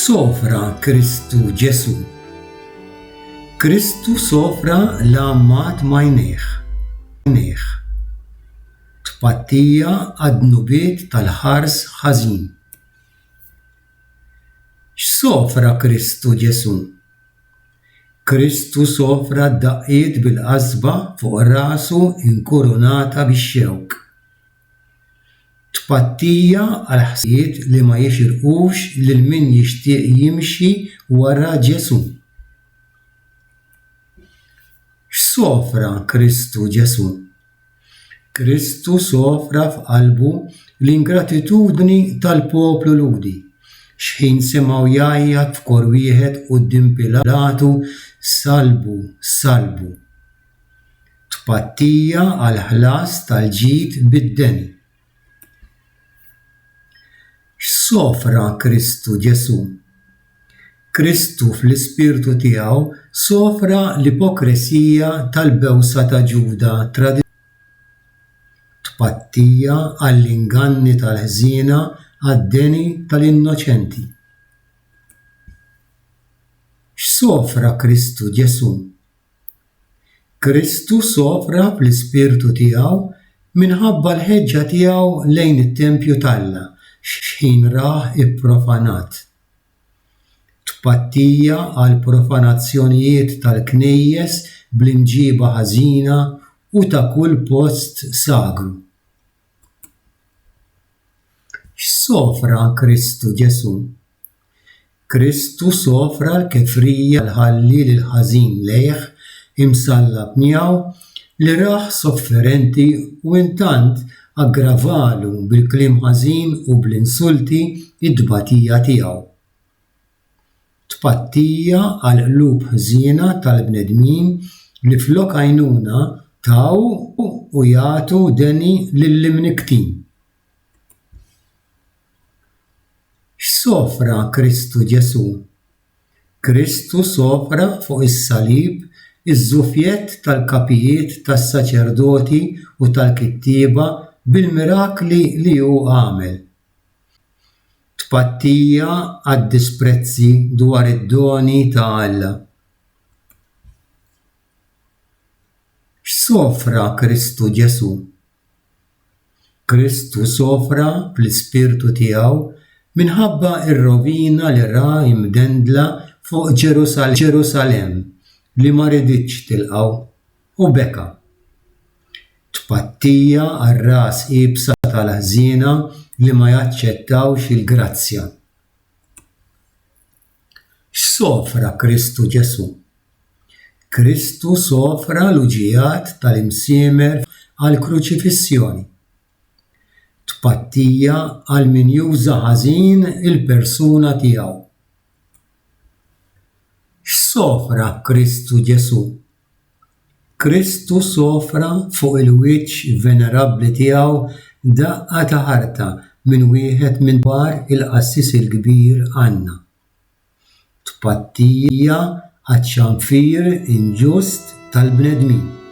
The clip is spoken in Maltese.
Sofra Kristu Ġesu. Kristu sofra l-ammat majneħ. Tpattija għad-nubiet tal-ħars ħażin. X'sofra Kristu Ġesu? Kristu sofra d-daqqiet bil-qasba fuq rasu inkurunata bix-xewk. Tpattija għal ħsijiet li ma jixirqux lil min jixtieq jimxi wara Ġesu. X'sofra Kristu Ġesu? Kristu sofra f'qalbu l-ingratitudni tal-poplu Ludi, x'ħin semgħu jgħajjad f'kor wieħed quddiem Pilatu salbu, salbu. Tpattija għal ħlas tal-ġid bid-deni. X'sofra Kristu Ġesu? Kristu fl-ispirtu tiegħu sofra l-ipokresija tal-bewsa ta' Ġuda Tpattija għall-inganni tal-ħżiena għad-deni tal-innoċenti. X'sofra Kristu Ġesu? Kristu sofra fl-ispirtu tiegħu minħabba l-ħeġġa tiegħu lejn it-Tempju t'Alla x'ħin rah ipprofanat. Tpattija għal profanazzjonijiet tal-knejjes bl-imġiba ħażina u ta' kull post sagru. X'sofra Kristu Ġesu? Kristu sofra l-kefrija l-ħalli l-ħażin lejh imsallab miegħu li rah sofferenti u intant aggravalu bil-kliem ħażin u bl-insulti id-dbatija tiegħu. Tpattija għal qlub ħżiena tal-bnedmin li flok għajnuna taw u jagħtu deni lill-imniktin. X'sofra Kristu Ġesu? Kristu sofra fuq is-salib iż-żufjett tal-kapijiet tas-saċerdoti u tal-kittieba bil-mirakli li hu għamel. Tpattija għad-disprezzi dwar id-doni ta' Alla. X'sofra Kristu Ġesu? Kristu sofra fl-ispirtu tiegħu minħabba ir-rovina li ra imdendla fuq Ġerusalemm li ma riditx tilqgħu u beka. Tpattija għar-ras qiebsa tal-ħżiena li ma jaċċettawx il-grazzja. X'sofra Kristu Ġesu? Kristu sofra l-uġigħat tal-imsiemer għall-kruċifissjoni. Tpattija għal min juża ħażin il-persuna tiegħu. X'sofra Kristu Ġesu? Kristu sofra fuq il-wiċċ venerabbli tiegħu daqqa ta' ħarta minn wieħed minn kbar il-qassis il-kbir Anna. Tpattija għaċ-ċanfir inġust tal-bnedmin.